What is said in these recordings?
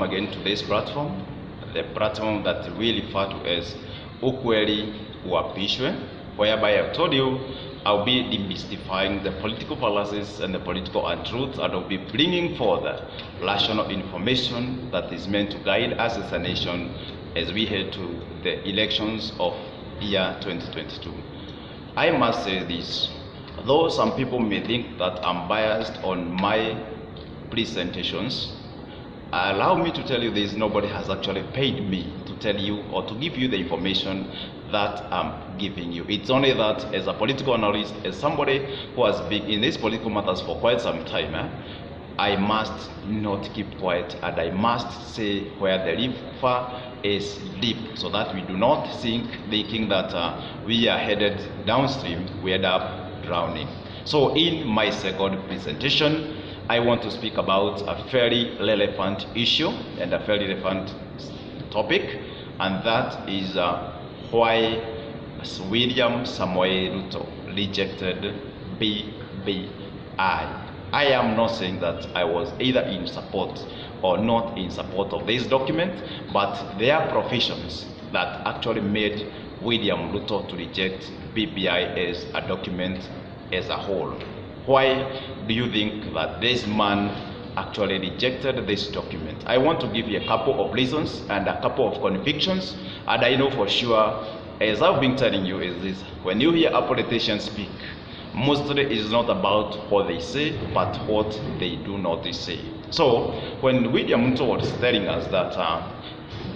again to this platform, the platform that we refer to as Ukweli-Uapishwe, whereby I've told you I'll be demystifying the political fallacies and the political untruths, and I'll be bringing forth rational information that is meant to guide us as a nation as we head to the elections of year 2022. I must say this, though some people may think that I'm biased on my presentations, allow me to tell you this: nobody has actually paid me to tell you or to give you the information that I'm giving you. It's only that as a political analyst, as somebody who has been in these political matters for quite some time, I must not keep quiet, and I must say where the river is deep, so that we do not sink thinking that we are headed downstream, we end up drowning. So in my second presentation, I want to speak about a very relevant issue and a very relevant topic, and that is why William Samoei Ruto rejected BBI. I am not saying that I was either in support or not in support of this document, but there are provisions that actually made William Ruto to reject BBI as a document as a whole. Why do you think that this man actually rejected this document? I want to give you a couple of reasons and a couple of convictions, and I know for sure, as I've been telling you, is this: when you hear a politician speak, mostly it's not about what they say, but what they do not say. So when William Ruto was telling us that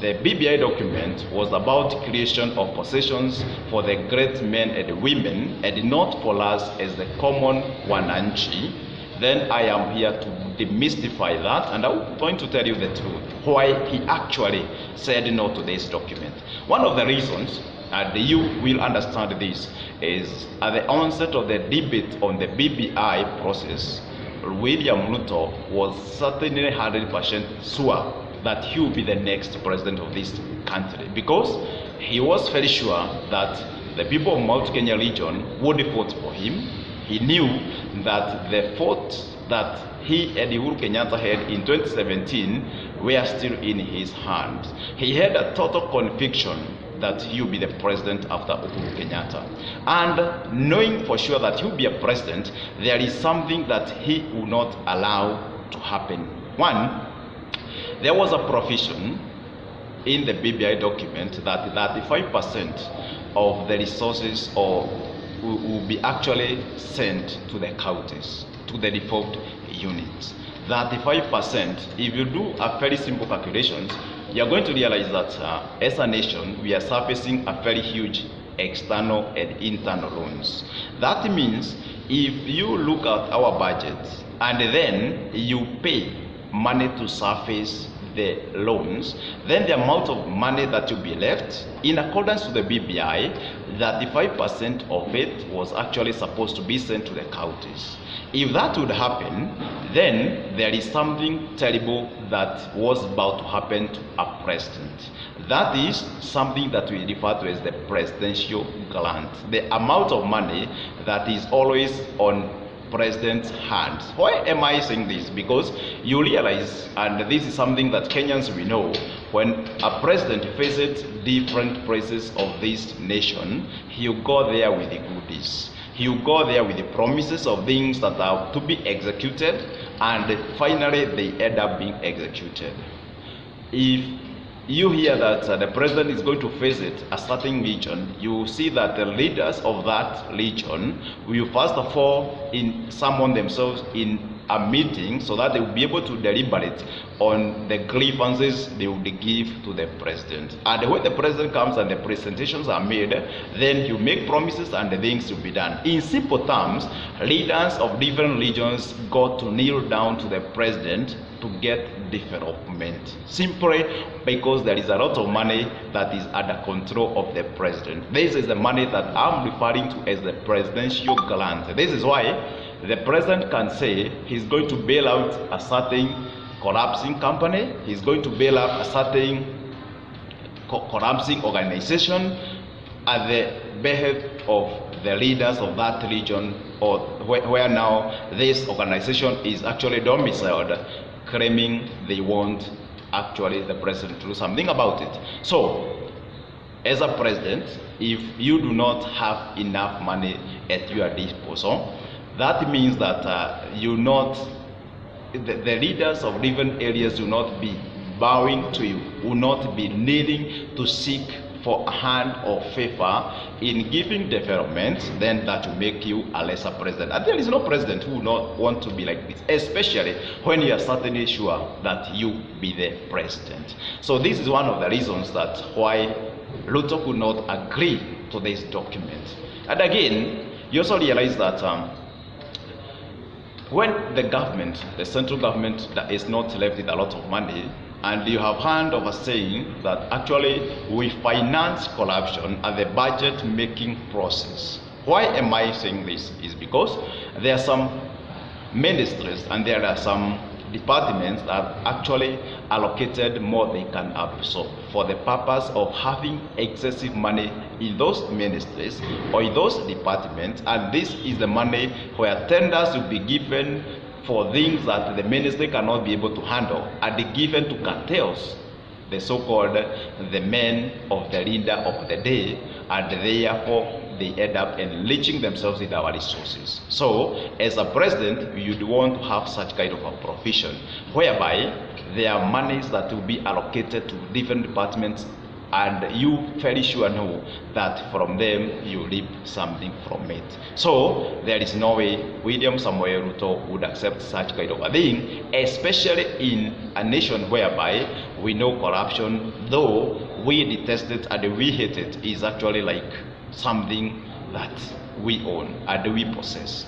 the BBI document was about creation of positions for the great men and women, and not for us as the common wananchi, then I am here to demystify that, and I'm going to tell you the truth, why he actually said no to this document. One of the reasons, and you will understand this, is at the onset of the debate on the BBI process, William Ruto was certainly 100% sure that he would be the next president of this country, because he was very sure that the people of Mount Kenya region would vote for him. He knew that the vote that he and Uhuru Kenyatta had in 2017 were still in his hands. He had a total conviction that he will be the president after Uhuru Kenyatta. And knowing for sure that he will be a president, there is something that he will not allow to happen. One, there was a provision in the BBI document that 35% of the resources will be actually sent to the counties, to the devolved units. 35%, if you do a very simple calculations, you're going to realize that as a nation, we are surfacing a very huge external and internal loans. That means if you look at our budget and then you pay money to surface the loans, then the amount of money that will be left, in accordance to the BBI, 35% of it was actually supposed to be sent to the counties. If that would happen, then there is something terrible that was about to happen to a president. That is something that we refer to as the presidential grant, the amount of money that is always on president's hands. Why am I saying this? Because you realize, and this is something that Kenyans we know, when a president visits different places of this nation, he'll go there with the goodies. He'll go there with the promises of things that are to be executed, and finally they end up being executed. If you hear that the president is going to visit a certain region, you see that the leaders of that region will first of all summon themselves in a meeting so that they will be able to deliberate on the grievances they would give to the president. And when the president comes and the presentations are made, then you make promises and the things will be done. In simple terms, leaders of different regions got to kneel down to the president to get development, simply because there is a lot of money that is under control of the president. This is the money that I'm referring to as the presidential grant. This is why the president can say he's going to bail out a certain collapsing company, he's going to bail out a certain collapsing organization at the behest of the leaders of that region, or where now this organization is actually domiciled, claiming they want actually the president to do something about it. So, as a president, if you do not have enough money at your disposal, that means that the leaders of different areas will not be bowing to you, will not be needing to seek for a hand of favor in giving development, then that will make you a lesser president. And there is no president who will not want to be like this, especially when you are certainly sure that you be the president. So this is one of the reasons that why Ruto could not agree to this document. And again, you also realize that when the government, the central government, that is not left with a lot of money, and you have heard of a saying that actually we finance corruption at the budget making process. Why am I saying this? Is because there are some ministries and there are some departments that have actually allocated more they can absorb for the purpose of having excessive money in those ministries or in those departments, and this is the money where tenders will be given for things that the ministry cannot be able to handle, and they given to cartels, the so-called the men of the leader of the day, and therefore they end up enriching themselves with our resources. So as a president, you'd want to have such kind of a provision whereby there are monies that will be allocated to different departments, and you very sure know that from them you reap something from it. So there is no way William Samoei Ruto would accept such kind of a thing, especially in a nation whereby we know corruption, though we detest it and we hate it, is actually like something that we own and we possess.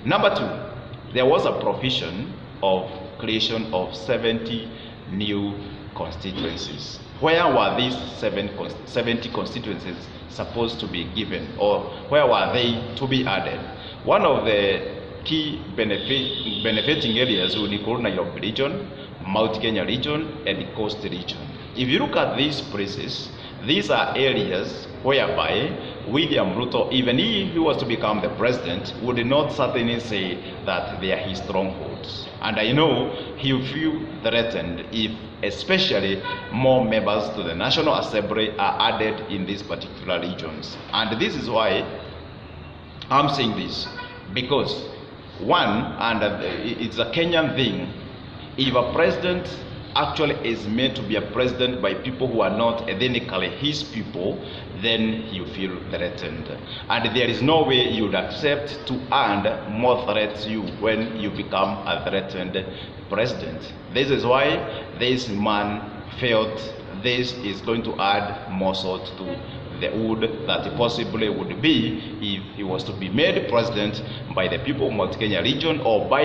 Number two, there was a provision of creation of 70 new constituencies. Where were these 70 constituencies supposed to be given, or where were they to be added? One of the key benefiting areas will include Nairobi region, Mount Kenya region, and the Coast region. If you look at these places, these are areas whereby William Ruto, even if he was to become the president, would not certainly say that they are his strongholds. And I know he will feel threatened if especially more members to the National Assembly are added in these particular regions. And this is why I'm saying this, because one, and it's a Kenyan thing, if a president actually is meant to be a president by people who are not ethnically his people, then you feel threatened. And there is no way you would accept to add more threats to you when you become a threatened president. This is why this man felt this is going to add more salt to the wood that possibly would be if he was to be made president by the people of Mount Kenya region, or by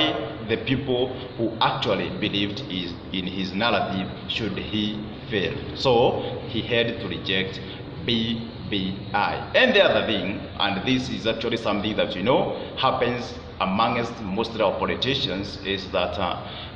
the people who actually believed in his narrative should he fail. So he had to reject BBI. And the other thing, and this is actually something that happens amongst most of our politicians, is that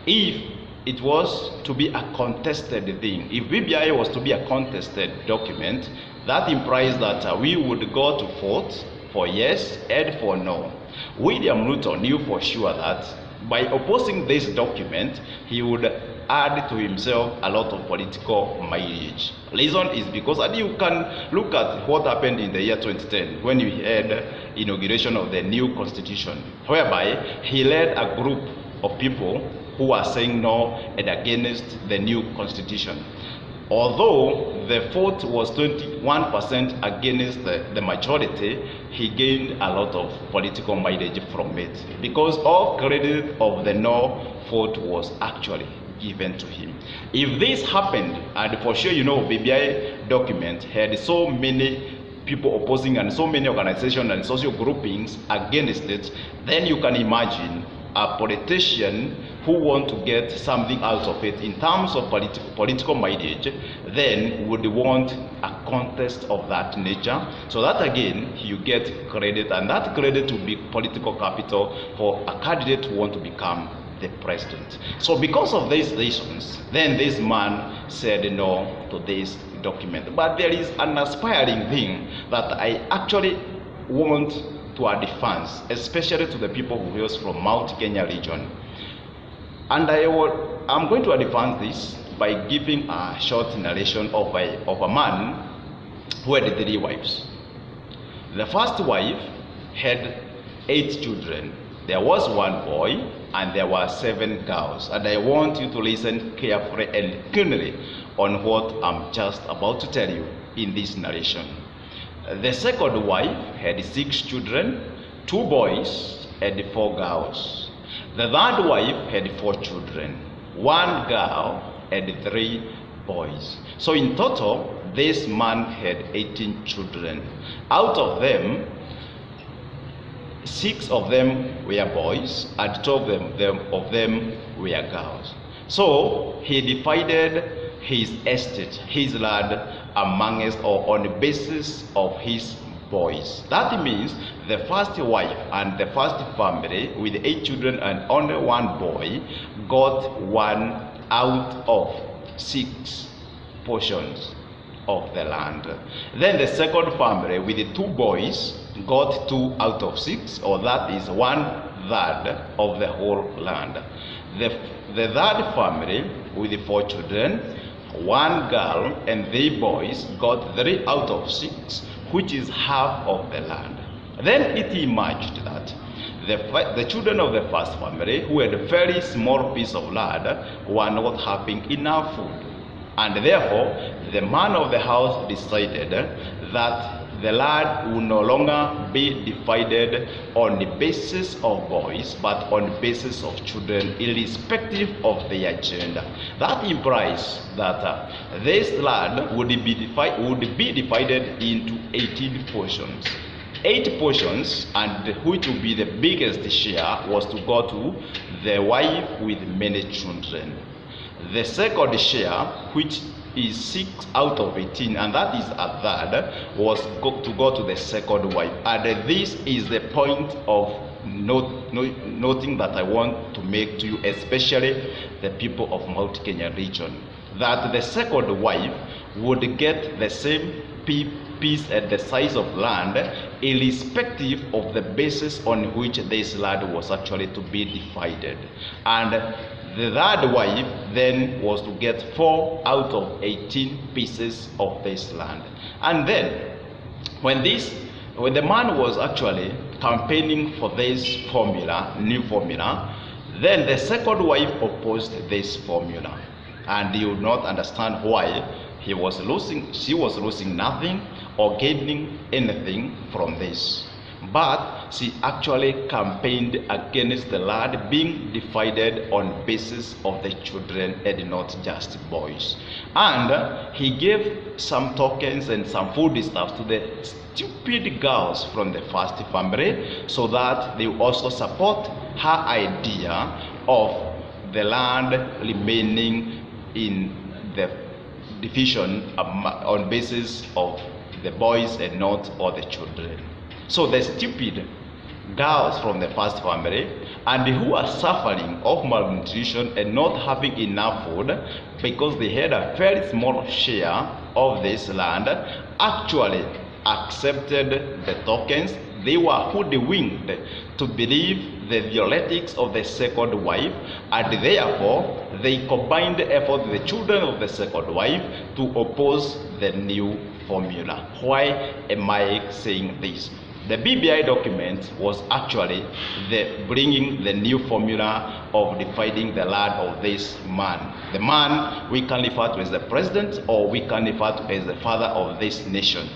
if it was to be a contested thing, if BBI was to be a contested document, that implies that we would go to vote for yes and for no. William Ruto knew for sure that by opposing this document, he would add to himself a lot of political mileage. Reason is because, and you can look at what happened in the year 2010 when we had inauguration of the new constitution, whereby he led a group of people who are saying no and against the new constitution. Although the vote was 21% against the majority, he gained a lot of political mileage from it, because all credit of the no vote was actually given to him. If this happened, and for sure BBI document had so many people opposing and so many organizations and social groupings against it, then you can imagine a politician who want to get something out of it in terms of political mileage, then would want a contest of that nature, so that again you get credit, and that credit will be political capital for a candidate who want to become the president. So because of these reasons, then this man said no to this document. But there is an aspiring thing that I actually want to advance, especially to the people who hail from Mount Kenya region. And I'm going to advance this by giving a short narration of a man who had 3 wives. The first wife had 8 children. There was 1 boy and there were 7 girls. And I want you to listen carefully and keenly on what I'm just about to tell you in this narration. The second wife had 6 children, 2 boys and 4 girls. The third wife had 4 children, 1 girl and 3 boys. So in total, this man had 18 children. Out of them, 6 of them were boys and 12 of them were girls. So he divided his estate, his land, amongst or on the basis of his boys. That means the first wife and the first family with 8 children and only 1 boy got 1 out of 6 portions of the land. Then the second family with the 2 boys got 2 out of 6, or that is 1/3 of the whole land. The third family with the 4 children, 1 girl and 3 boys got 3 out of 6, which is half of the land. Then it emerged that the children of the first family, who had a very small piece of land, were not having enough food. And therefore, the man of the house decided that the land will no longer be divided on the basis of boys, but on the basis of children, irrespective of their gender. That implies that this land would be divided into 18 portions. 8 portions, and which would be the biggest share, was to go to the wife with many children. The second share, which is 6 out of 18, and that is 1/3, was to go to the second wife. And this is the point of noting that I want to make to you, especially the people of Mount Kenya region, that the second wife would get the same piece and the size of land, irrespective of the basis on which this land was actually to be divided. And the third wife then was to get 4 out of 18 pieces of this land. And then when the man was actually campaigning for this new formula, then the second wife opposed this formula, and you would not understand why. She was losing nothing or gaining anything from this. But she actually campaigned against the land being divided on basis of the children and not just boys. And he gave some tokens and some food stuff to the stupid girls from the first family, so that they also support her idea of the land remaining in the division on basis of the boys and not all the children. So the stupid girls from the first family, and who are suffering of malnutrition and not having enough food because they had a very small share of this land, actually accepted the tokens. They were hoodwinked to believe the theoretics of the second wife, and therefore they combined the effort with the children of the second wife to oppose the new formula. Why am I saying this? The BBI document was actually bringing the new formula of dividing the land of this man. The man we can refer to as the president, or we can refer to as the father of this nation.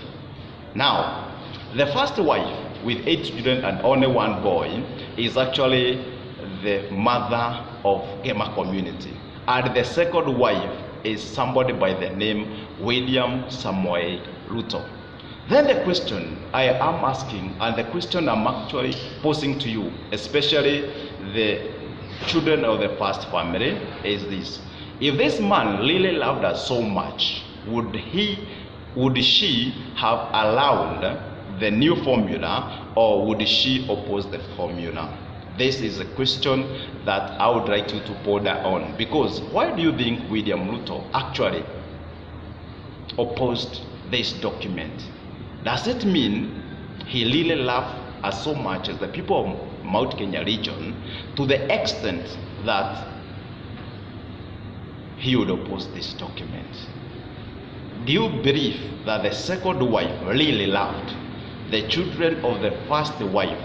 Now, the first wife with 8 children and only 1 boy is actually the mother of Gema community. And the second wife is somebody by the name William Samuel Ruto. Then the question I am asking, and the question I'm actually posing to you, especially the children of the first family, is this: if this man really loved us so much, would she have allowed the new formula, or would she oppose the formula? This is a question that I would like you to ponder on, because why do you think William Ruto actually opposed this document? Does it mean he really loved us so much as the people of Mount Kenya region, to the extent that he would oppose this document. Do you believe that the second wife really loved the children of the first wife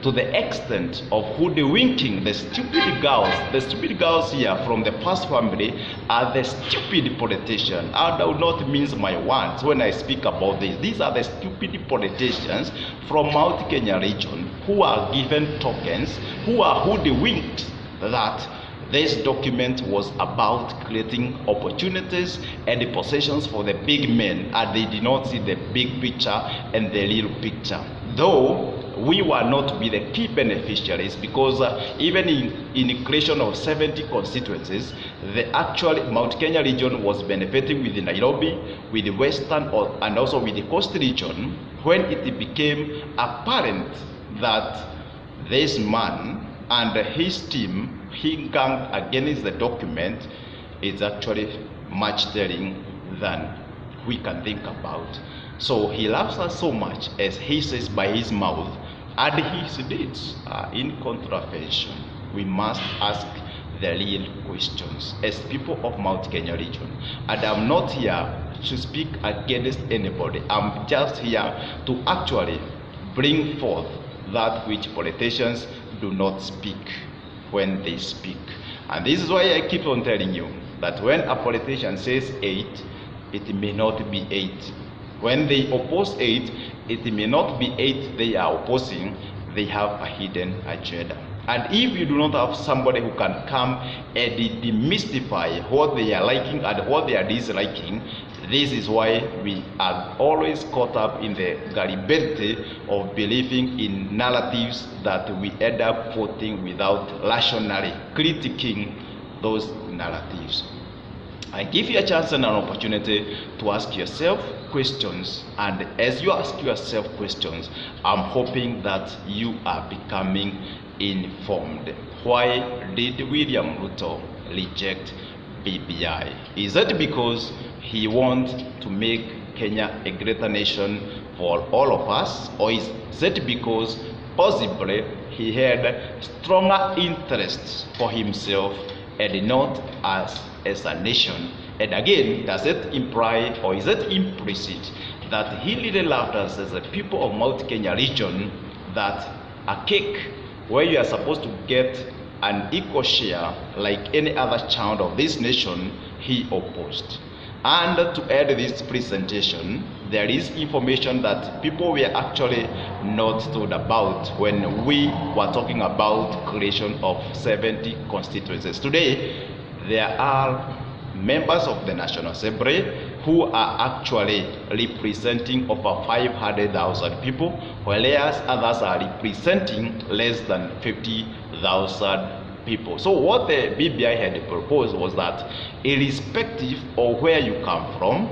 to the extent of hoodwinking the stupid girls? The stupid girls here from the first family are the stupid politicians. I do not mince my words when I speak about this. These are the stupid politicians from Mount Kenya region who are given tokens, who are hoodwinked that this document was about creating opportunities and possessions for the big men, and they did not see the big picture and the little picture. Though we were not to be the key beneficiaries, because even in creation of 70 constituencies, the actual Mount Kenya region was benefiting with the Nairobi, with the Western, and also with the Coast region, when it became apparent that this man and his team, he ganged against the document, is actually much telling than we can think about. So he loves us so much, as he says by his mouth, and his deeds are in contravention. We must ask the real questions as people of Mount Kenya region. And I'm not here to speak against anybody. I'm just here to actually bring forth that which politicians do not speak when they speak. And this is why I keep on telling you that when a politician says 8, it may not be 8. When they oppose 8, it may not be 8 they are opposing, they have a hidden agenda. And if you do not have somebody who can come and demystify what they are liking and what they are disliking, this is why we are always caught up in the gullibility of believing in narratives that we end up voting without rationally critiquing those narratives. I give you a chance and an opportunity to ask yourself questions, and as you ask yourself questions, I'm hoping that you are becoming informed. Why did William Ruto reject BBI? Is it because he wants to make Kenya a greater nation for all of us, or is it because possibly he had stronger interests for himself and not us as a nation? And again, does it imply, or is it implicit, that he really loved us as a people of Mount Kenya region, that a cake where you are supposed to get an equal share like any other child of this nation, he opposed? And to add this presentation, there is information that people were actually not told about when we were talking about creation of 70 constituencies. Today, there are members of the National Assembly who are actually representing over 500,000 people, whereas others are representing less than 50,000 people. So what the BBI had proposed was that irrespective of where you come from,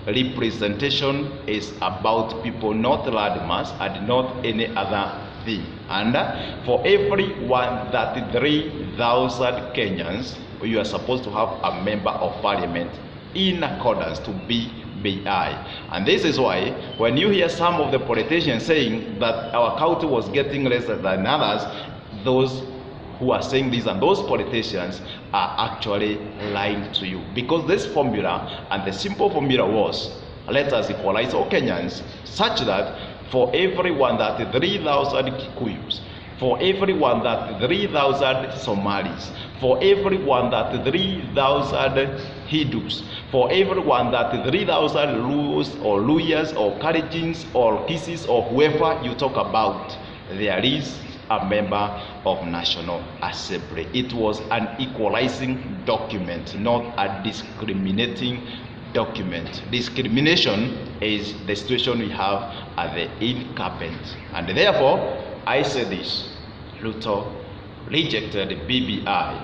representation is about people, not landmass and not any other thing. And for every 133,000 Kenyans, you are supposed to have a member of parliament in accordance to BBI. And this is why when you hear some of the politicians saying that our county was getting less than others, those who are saying this and those politicians are actually lying to you, because this formula, and the simple formula was, let us equalize all Kenyans such that for every 133,000 Kikuyus, for every 133,000 Somalis, for every 133,000 Hindus, for every 133,000 Luos or Luyas or Kalenjins or Kisses or whoever you talk about, there is a member of National Assembly. It was an equalizing document, not a discriminating document. Discrimination is the situation we have at the incumbent. And therefore, I say this: Ruto rejected BBI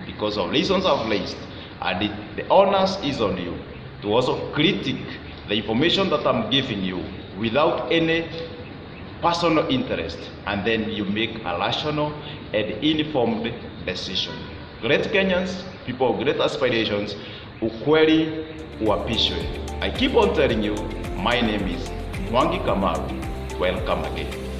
because of reasons I've listed, and the onus is on you to also critique the information that I'm giving you without any personal interest, and then you make a rational and informed decision. Great Kenyans, people of great aspirations, Ukweli-Uapishwe. I keep on telling you, my name is Mwangi Kamaru. Welcome again.